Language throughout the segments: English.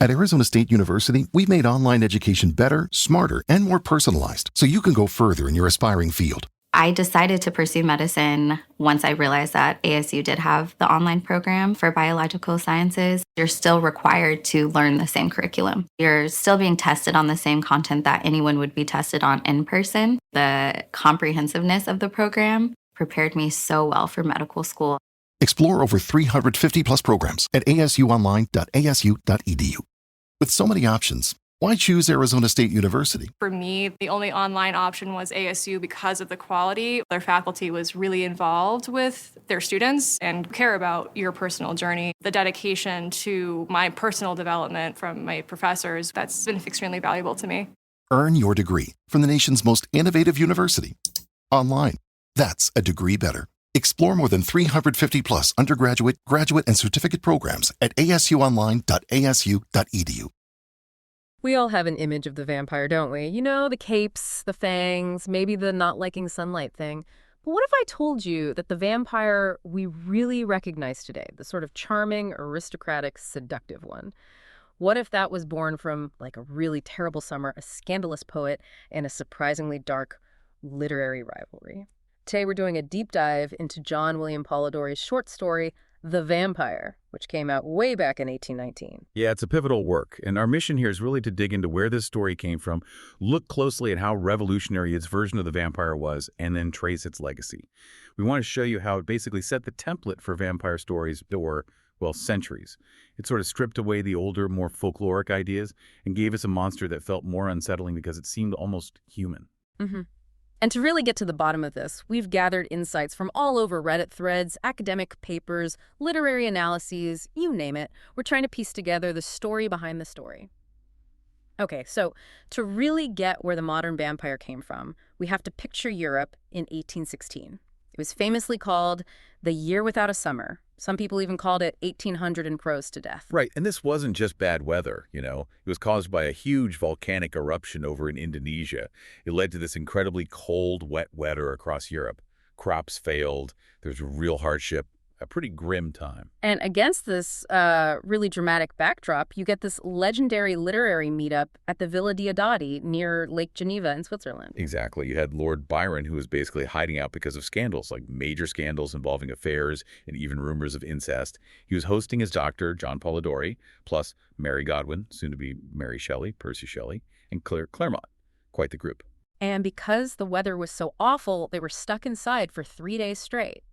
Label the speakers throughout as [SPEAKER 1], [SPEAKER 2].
[SPEAKER 1] At Arizona State University, we've made online education better, smarter, and more personalized so you can go further in your aspiring field.
[SPEAKER 2] I decided to pursue medicine once I realized that ASU did have the online program for biological sciences. You're still required to learn the same curriculum. You're still being tested on the same content that anyone would be tested on in person. The comprehensiveness of the program prepared me so well for medical school.
[SPEAKER 1] Explore over 350 plus programs at asuonline.asu.edu. With so many options, why choose Arizona State University?
[SPEAKER 3] For me, the only online option was ASU because of the quality. Their faculty was really involved with their students and care about your personal journey. The dedication to my personal development from my professors, that's been extremely valuable to me.
[SPEAKER 1] Earn your degree from the nation's most innovative university. Online. That's a degree better. Explore more than 350 plus undergraduate, graduate, and certificate programs at asuonline.asu.edu.
[SPEAKER 4] We all have an image of the vampire, don't we? You know, the capes, the fangs, maybe the not liking sunlight thing. But what if I told you that the vampire we really recognize today, the sort of charming, aristocratic, seductive one, what if that was born from, like, a really terrible summer, a scandalous poet, and a surprisingly dark literary rivalry? Today we're doing a deep dive into John William Polidori's short story, The Vampyre, which came out way back in 1819.
[SPEAKER 5] Yeah, it's a pivotal work, and our mission here is really to dig into where this story came from, look closely at how revolutionary its version of the vampire was, and then trace its legacy. We want to show you how it basically set the template for vampire stories that were, well, centuries. It sort of stripped away the older, more folkloric ideas and gave us a monster that felt more unsettling because it seemed almost human.
[SPEAKER 4] Mm-hmm. And to really get to the bottom of this, we've gathered insights from all over Reddit threads, academic papers, literary analyses, you name it. We're trying to piece together the story behind the story. Okay, so to really get where the modern vampire came from, we have to picture Europe in 1816. It was famously called the Year Without a Summer. Some people even called it 1800 in prose to death.
[SPEAKER 5] Right, and this wasn't just bad weather, you know. It was caused by a huge volcanic eruption over in Indonesia. It led to this incredibly cold, wet weather across Europe. Crops failed, there's real hardship, a pretty grim time.
[SPEAKER 4] And against this really dramatic backdrop, you get this legendary literary meetup at the Villa Diodati near Lake Geneva in Switzerland.
[SPEAKER 5] Exactly. You had Lord Byron, who was basically hiding out because of scandals, like major scandals involving affairs and even rumors of incest. He was hosting his doctor, John Polidori, plus Mary Godwin, soon to be Mary Shelley, Percy Shelley, and Claire Claremont. Quite the group.
[SPEAKER 4] And because the weather was so awful, they were stuck inside for 3 days straight.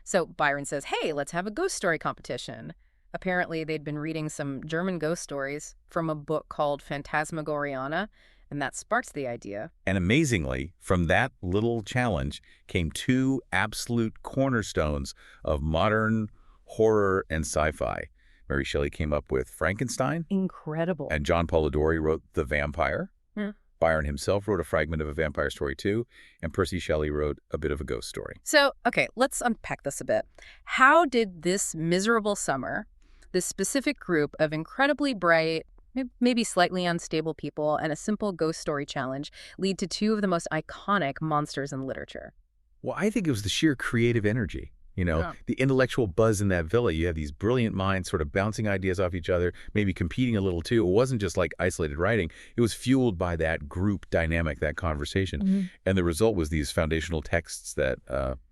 [SPEAKER 4] So Byron says, hey, let's have a ghost story competition. Apparently, they'd been reading some German ghost stories from a book called Phantasmagoriana, and that sparked the idea.
[SPEAKER 5] And amazingly, from that little challenge came two absolute cornerstones of modern horror and sci-fi. Mary Shelley came up with Frankenstein.
[SPEAKER 4] Incredible.
[SPEAKER 5] And John Polidori wrote The Vampire.
[SPEAKER 4] Yeah.
[SPEAKER 5] Byron himself wrote a fragment of a vampire story too, and Percy Shelley wrote a bit of a ghost story.
[SPEAKER 4] So, okay, let's unpack this a bit. How did this miserable summer, this specific group of incredibly bright, maybe slightly unstable people, and a simple ghost story challenge lead to two of the most iconic monsters in literature?
[SPEAKER 5] Well, I think it was the sheer creative energy. You know, the intellectual buzz in that villa. You have these brilliant minds sort of bouncing ideas off each other, maybe competing a little too. It wasn't just like isolated writing. It was fueled by that group dynamic, that conversation. Mm-hmm. And the result was these foundational texts that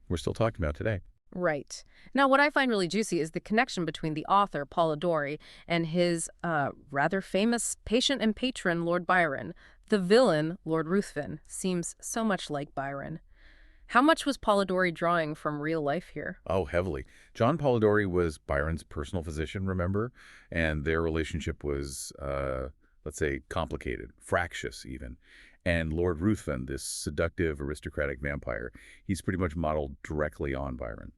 [SPEAKER 5] we're still talking about today.
[SPEAKER 4] Right. Now, what I find really juicy is the connection between the author, Polidori, and his rather famous patient and patron, Lord Byron. The villain, Lord Ruthven, seems so much like Byron. How much was Polidori drawing from real life here?
[SPEAKER 5] Oh, heavily. John Polidori was Byron's personal physician, remember? And their relationship was, let's say, complicated, fractious even. And Lord Ruthven, this seductive, aristocratic vampire, he's pretty much modeled directly on Byron.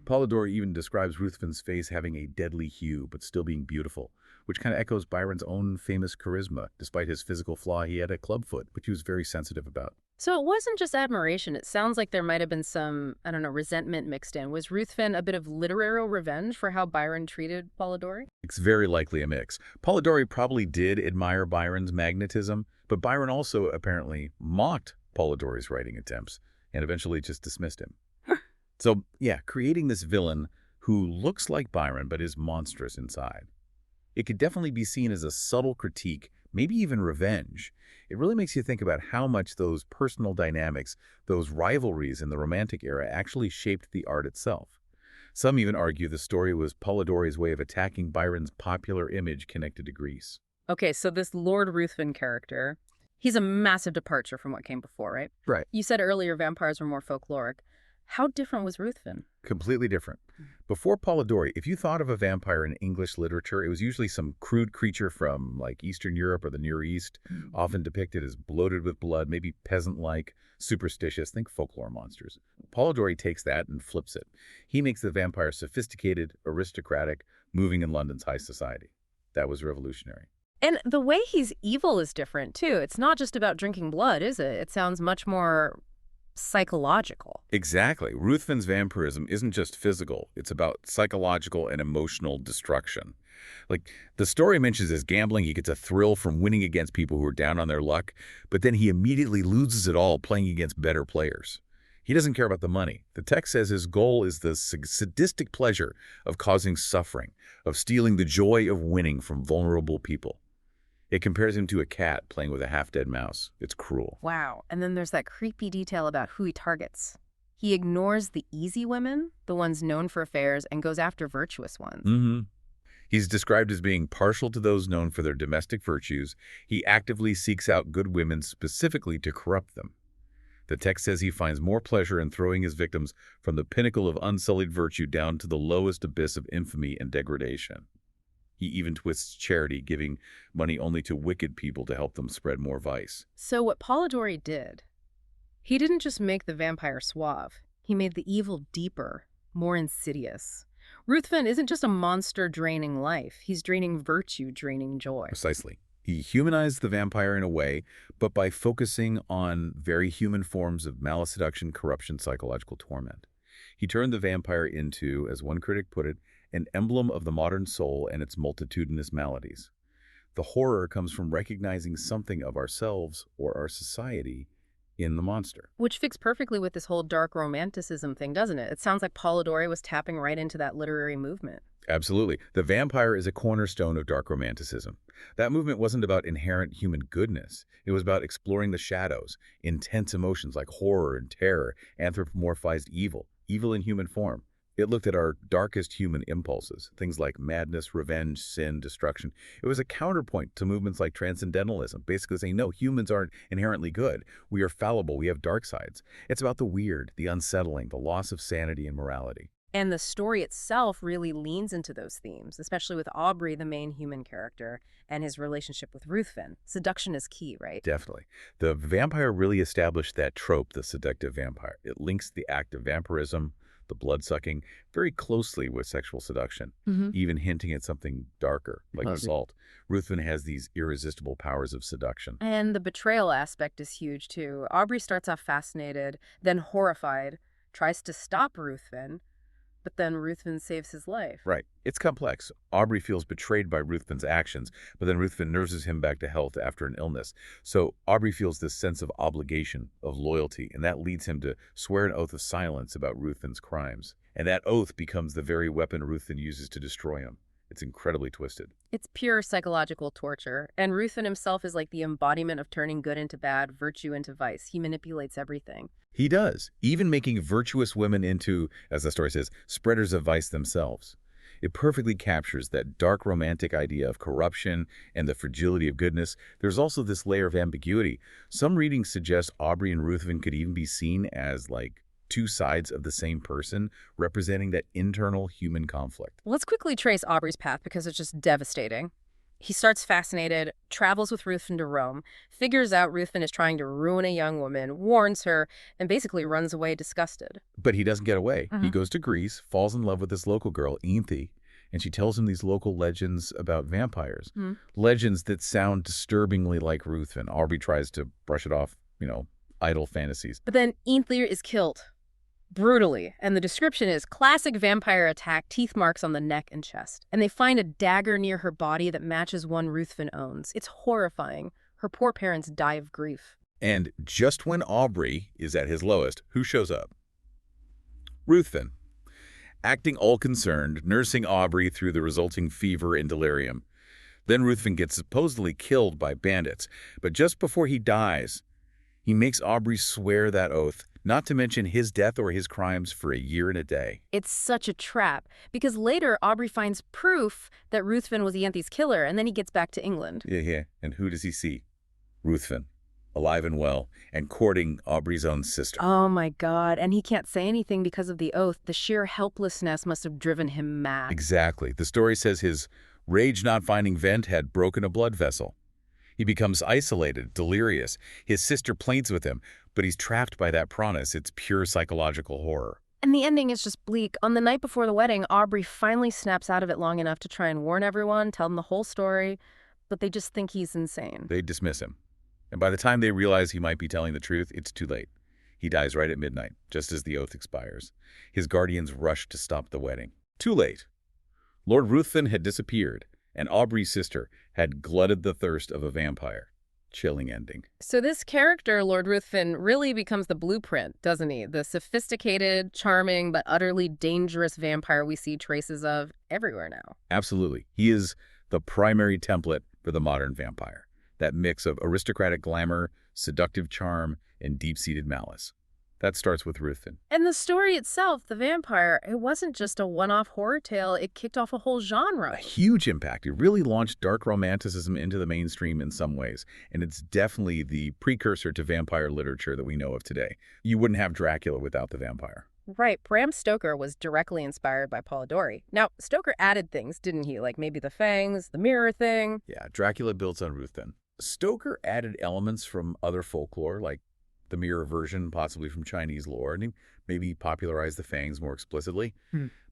[SPEAKER 5] Polidori even describes Ruthven's face having a deadly hue, but still being beautiful, which kind of echoes Byron's own famous charisma. Despite his physical flaw, he had a clubfoot, which he was very sensitive about.
[SPEAKER 4] So it wasn't just admiration. It sounds like there might have been some, I don't know, resentment mixed in. Was Ruthven a bit of literary revenge for how Byron treated Polidori?
[SPEAKER 5] It's very likely a mix. Polidori probably did admire Byron's magnetism, but Byron also apparently mocked Polidori's writing attempts and eventually just dismissed him. So, yeah, creating this villain who looks like Byron but is monstrous inside. It could definitely be seen as a subtle critique, maybe even revenge. It really makes you think about how much those personal dynamics, those rivalries in the Romantic era actually shaped the art itself. Some even argue the story was Polidori's way of attacking Byron's popular image connected to Greece.
[SPEAKER 4] Okay, so this Lord Ruthven character, he's a massive departure from what came before, right?
[SPEAKER 5] Right.
[SPEAKER 4] You said earlier vampires were more folkloric. How different was Ruthven?
[SPEAKER 5] Completely different. Before Polidori, if you thought of a vampire in English literature, it was usually some crude creature from like Eastern Europe or the Near East, often depicted as bloated with blood, maybe peasant-like, superstitious, think folklore monsters. Polidori takes that and flips it. He makes the vampire sophisticated, aristocratic, moving in London's high society. That was revolutionary.
[SPEAKER 4] And the way he's evil is different, too. It's not just about drinking blood, is it? It sounds much more psychological.
[SPEAKER 5] Exactly. Ruthven's vampirism isn't just physical. It's about psychological and emotional destruction. Like, the story mentions as gambling, he gets a thrill from winning against people who are down on their luck, but then he immediately loses it all playing against better players. He doesn't care about the money. The text says his goal is the sadistic pleasure of causing suffering, of stealing the joy of winning from vulnerable people. It compares him to a cat playing with a half-dead mouse. It's cruel.
[SPEAKER 4] Wow. And then there's that creepy detail about who he targets. He ignores the easy women, the ones known for affairs, and goes after virtuous ones.
[SPEAKER 5] He's described as being partial to those known for their domestic virtues. He actively seeks out good women specifically to corrupt them. The text says he finds more pleasure in throwing his victims from the pinnacle of unsullied virtue down to the lowest abyss of infamy and degradation. He even twists charity, giving money only to wicked people to help them spread more vice.
[SPEAKER 4] So what Polidori did, he didn't just make the vampire suave. He made the evil deeper, more insidious. Ruthven isn't just a monster draining life. He's draining virtue, draining joy.
[SPEAKER 5] Precisely. He humanized the vampire in a way, but by focusing on very human forms of malice, seduction, corruption, psychological torment. He turned the vampire into, as one critic put it, an emblem of the modern soul and its multitudinous maladies. The horror comes from recognizing something of ourselves or our society in the monster.
[SPEAKER 4] Which fits perfectly with this whole dark romanticism thing, doesn't it? It sounds like Polidori was tapping right into that literary movement.
[SPEAKER 5] Absolutely. The vampire is a cornerstone of dark romanticism. That movement wasn't about inherent human goodness. It was about exploring the shadows, intense emotions like horror and terror, anthropomorphized evil, evil in human form. It looked at our darkest human impulses, things like madness, revenge, sin, destruction. It was a counterpoint to movements like transcendentalism, basically saying, no, humans aren't inherently good. We are fallible. We have dark sides. It's about the weird, the unsettling, the loss of sanity and morality.
[SPEAKER 4] And the story itself really leans into those themes, especially with Aubrey, the main human character, and his relationship with Ruthven. Seduction is key, right?
[SPEAKER 5] Definitely. The vampire really established that trope, the seductive vampire. It links the act of vampirism, the blood-sucking, very closely with sexual seduction, even hinting at something darker, like assault. Ruthven has these irresistible powers of seduction.
[SPEAKER 4] And the betrayal aspect is huge, too. Aubrey starts off fascinated, then horrified, tries to stop Ruthven, but then Ruthven saves his life.
[SPEAKER 5] Right. It's complex. Aubrey feels betrayed by Ruthven's actions, but then Ruthven nurses him back to health after an illness. So Aubrey feels this sense of obligation, of loyalty, and that leads him to swear an oath of silence about Ruthven's crimes. And that oath becomes the very weapon Ruthven uses to destroy him. It's incredibly twisted.
[SPEAKER 4] It's pure psychological torture, and Ruthven himself is like the embodiment of turning good into bad, virtue into vice. He manipulates everything.
[SPEAKER 5] He does, even making virtuous women into, as the story says, spreaders of vice themselves. It perfectly captures that dark romantic idea of corruption and the fragility of goodness. There's also this layer of ambiguity. Some readings suggest Aubrey and Ruthven could even be seen as like two sides of the same person, representing that internal human conflict.
[SPEAKER 4] Let's quickly trace Aubrey's path because it's just devastating. He starts fascinated, travels with Ruthven to Rome, figures out Ruthven is trying to ruin a young woman, warns her, and basically runs away disgusted.
[SPEAKER 5] But he doesn't get away. He goes to Greece, falls in love with this local girl, Ainthe, and she tells him these local legends about vampires. Legends that sound disturbingly like Ruthven. Aubrey tries to brush it off, idle fantasies.
[SPEAKER 4] But then Ainthe is killed. Brutally, and the description is classic vampire attack, teeth marks on the neck and chest. And they find a dagger near her body that matches one Ruthven owns. It's horrifying. Her poor parents die of grief.
[SPEAKER 5] And just when Aubrey is at his lowest, who shows up? Ruthven. Acting all concerned, nursing Aubrey through the resulting fever and delirium. Then Ruthven gets supposedly killed by bandits, but just before he dies, he makes Aubrey swear that oath, not to mention his death or his crimes for a year and a day.
[SPEAKER 4] It's such a trap, because later Aubrey finds proof that Ruthven was Ianthe's killer, and then he gets back to England.
[SPEAKER 5] Yeah. And who does he see? Ruthven, alive and well, and courting Aubrey's own sister.
[SPEAKER 4] Oh my God, and he can't say anything because of the oath. The sheer helplessness must have driven him mad.
[SPEAKER 5] Exactly. The story says his rage not finding vent had broken a blood vessel. He becomes isolated, delirious. His sister pleads with him, but he's trapped by that promise. It's pure psychological horror.
[SPEAKER 4] And the ending is just bleak. On the night before the wedding, Aubrey finally snaps out of it long enough to try and warn everyone, tell them the whole story, but they just think he's insane.
[SPEAKER 5] They dismiss him. And by the time they realize he might be telling the truth, it's too late. He dies right at midnight, just as the oath expires. His guardians rush to stop the wedding. Too late. Lord Ruthven had disappeared, and Aubrey's sister had glutted the thirst of a vampire. Chilling ending.
[SPEAKER 4] So this character, Lord Ruthven, really becomes the blueprint, doesn't he? The sophisticated, charming, but utterly dangerous vampire we see traces of everywhere now.
[SPEAKER 5] Absolutely. He is the primary template for the modern vampire. That mix of aristocratic glamour, seductive charm, and deep-seated malice. That starts with Ruthven.
[SPEAKER 4] And the story itself, The Vampire, it wasn't just a one-off horror tale. It kicked off a whole genre.
[SPEAKER 5] A huge impact. It really launched dark romanticism into the mainstream in some ways, and it's definitely the precursor to vampire literature that we know of today. You wouldn't have Dracula without the vampire.
[SPEAKER 4] Right. Bram Stoker was directly inspired by Polidori. Now, Stoker added things, didn't he? Like maybe the fangs, the mirror thing.
[SPEAKER 5] Yeah, Dracula builds on Ruthven. Stoker added elements from other folklore, like the mirror version, possibly from Chinese lore, and he maybe popularized the fangs more explicitly.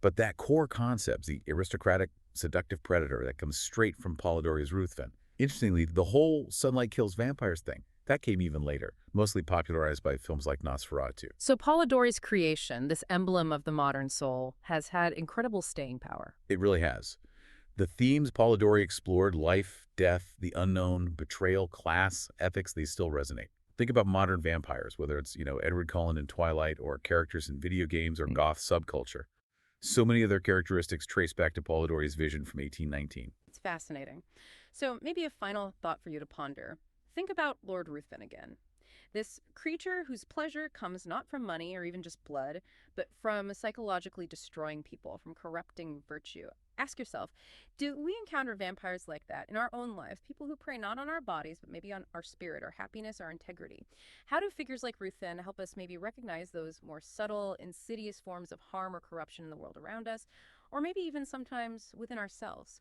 [SPEAKER 5] But that core concept, the aristocratic, seductive predator that comes straight from Polidori's Ruthven. Interestingly, the whole sunlight kills vampires thing, that came even later, mostly popularized by films like Nosferatu.
[SPEAKER 4] So Polidori's creation, this emblem of the modern soul, has had incredible staying power.
[SPEAKER 5] It really has. The themes Polidori explored, life, death, the unknown, betrayal, class, ethics, they still resonate. Think about modern vampires, whether it's, Edward Cullen in Twilight or characters in video games or goth subculture. So many of their characteristics trace back to Polidori's vision from 1819.
[SPEAKER 4] It's fascinating. So maybe a final thought for you to ponder. Think about Lord Ruthven again. This creature whose pleasure comes not from money or even just blood, but from psychologically destroying people, from corrupting virtue. Ask yourself, do we encounter vampires like that in our own lives? People who prey not on our bodies, but maybe on our spirit, our happiness, our integrity. How do figures like Ruthven help us maybe recognize those more subtle, insidious forms of harm or corruption in the world around us, or maybe even sometimes within ourselves?